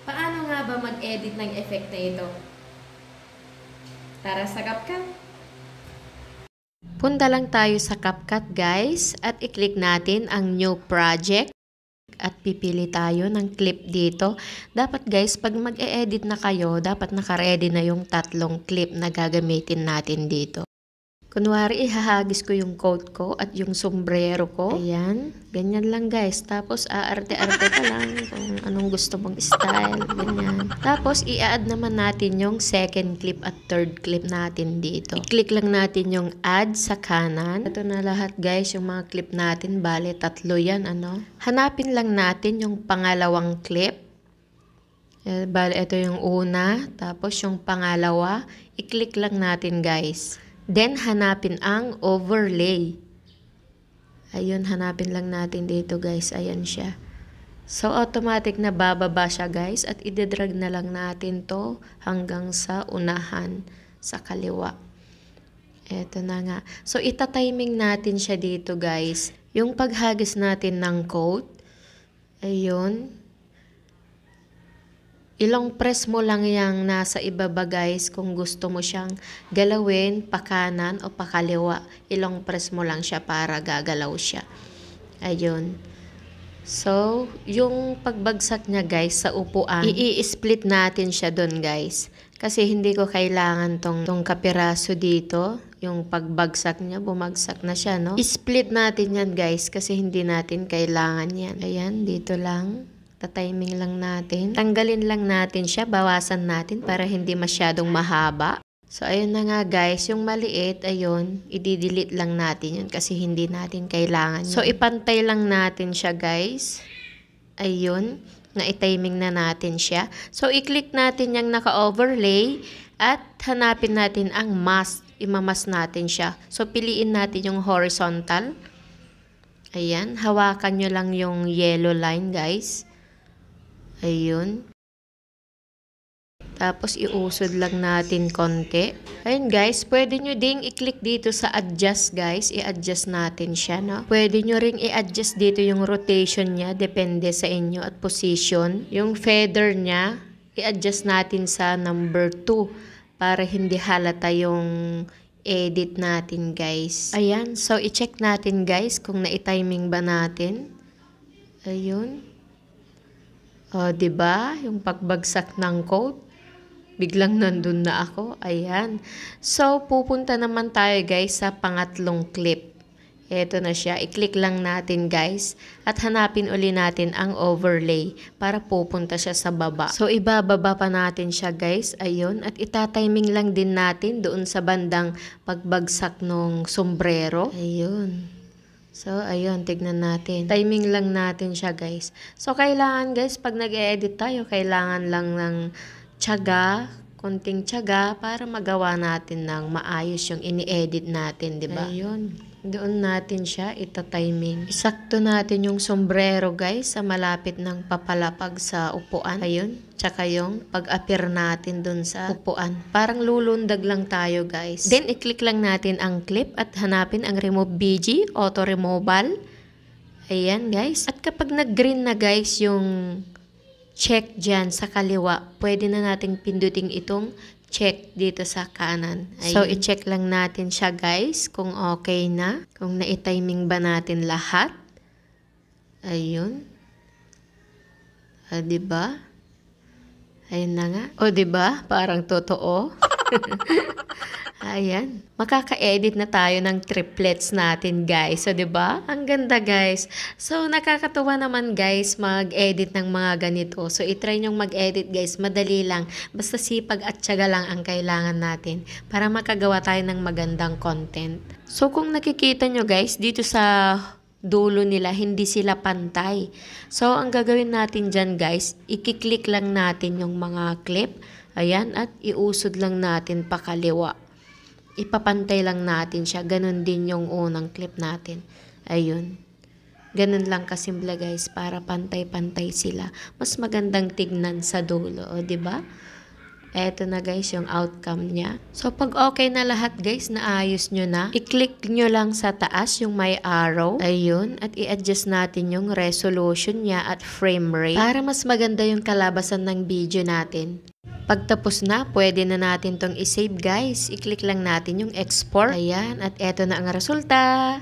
Paano nga ba mag-edit ng effect na ito? Tara sa CapCut! Punta lang tayo sa CapCut guys at i-click natin ang new project at pipili tayo ng clip dito. Dapat guys, pag mag-e-edit na kayo, dapat naka-ready na yung tatlong clip na gagamitin natin dito. Kunwari, ihahagis ko yung coat ko at yung sombrero ko. Ayan, ganyan lang guys. Tapos, aarte-arte ka lang kung anong gusto mong style. Ganyan. Tapos, i-add naman natin yung second clip at third clip natin dito. I-click lang natin yung add sa kanan. Ito na lahat guys, yung mga clip natin. Bale, tatlo yan, ano. Hanapin lang natin yung pangalawang clip. Bale, ito yung una. Tapos, yung pangalawa. I-click lang natin guys. Then, hanapin ang overlay. Ayun, hanapin lang natin dito guys. Ayan siya. So, automatic na bababa siya guys. At i-drag na lang natin to hanggang sa unahan, sa kaliwa. Eto na nga. So, itatiming natin siya dito guys. Yung paghagis natin ng coat. Ayun. Ilong press mo lang yung nasa ibaba guys kung gusto mo siyang galawin pa kanan o pa kaliwa. Ilong press mo lang siya para gagalaw siya. Ayun. So, yung pagbagsak niya guys sa upuan, i-split natin siya dun guys. Kasi hindi ko kailangan tong kapiraso dito. Yung pagbagsak niya, bumagsak na siya, no? I-split natin yan guys kasi hindi natin kailangan yan. Ayan, dito lang. Timing lang natin. Tanggalin lang natin siya, bawasan natin para hindi masyadong mahaba. So, ayun na nga guys, yung maliit, ayun, i-delete lang natin yun kasi hindi natin kailangan yun. So, ipantay lang natin siya guys. Ayun, na-timing na natin siya. So, i-click natin yung naka-overlay at hanapin natin ang mask. Imamas natin siya. So, piliin natin yung horizontal. Ayan, hawakan nyo lang yung yellow line guys. Ayun. Tapos, iusod lang natin konti. Ayun guys, pwede nyo ding i-click dito sa adjust guys. I-adjust natin siya, no? Pwede nyo ring i-adjust dito yung rotation niya. Depende sa inyo at position. Yung feather niya, i-adjust natin sa number 2 para hindi halata yung edit natin guys. Ayan, so i-check natin guys kung na-timing ba natin. Ayun. O, diba? Yung pagbagsak ng coat, biglang nandun na ako. Ayan. So, pupunta naman tayo guys sa pangatlong clip. Ito na siya. I-click lang natin guys. At hanapin uli natin ang overlay para pupunta siya sa baba. So, ibababa pa natin siya guys. Ayun. At itatiming lang din natin doon sa bandang pagbagsak ng sombrero. Ayun. So, ayun, tignan natin. Timing lang natin siya, guys. So, kailangan, guys, pag nag-e-edit tayo, kailangan lang ng tiyaga, konting tiyaga, para magawa natin ng maayos yung ini-edit natin, di ba? Ayun. Doon natin siya ita-timing. Isakto natin yung sombrero, guys, sa malapit ng papalapag sa upuan. Ayun. Tsaka yung pag-appear natin dun sa upuan. Parang lulundag lang tayo guys. Then, i-click lang natin ang clip at hanapin ang remove BG, auto removal. Ayan guys. At kapag nag-green na guys yung check dyan sa kaliwa, pwede na nating pinduting itong check dito sa kanan. Ayun. So, i-check lang natin siya guys kung okay na. Kung na-timing ba natin lahat. Ayun. Diba? Ayun na nga. O, diba? Parang totoo. Ayan. Makaka-edit na tayo ng triplets natin, guys. So, diba? Ang ganda, guys. So, nakakatuwa naman, guys, mag-edit ng mga ganito. So, itry nyong mag-edit, guys. Madali lang. Basta sipag at tiyaga lang ang kailangan natin para makagawa tayo ng magandang content. So, kung nakikita nyo, guys, dito sa dulo nila, hindi sila pantay. So, ang gagawin natin dyan guys, i-click lang natin yung mga clip. Ayan, at iusod lang natin pa kaliwa. Ipapantay lang natin siya. Ganun din yung unang clip natin. Ayun. Ganun lang kasimple guys, para pantay-pantay sila. Mas magandang tignan sa dulo, o diba? Eto na guys yung outcome niya. So pag okay na lahat guys, naayos nyo na, i-click nyo lang sa taas yung may arrow. Ayun, at i-adjust natin yung resolution niya at frame rate para mas maganda yung kalabasan ng video natin. Pagtapos na, pwede na natin tong i-save guys. I-click lang natin yung export. Ayan, at eto na ang resulta.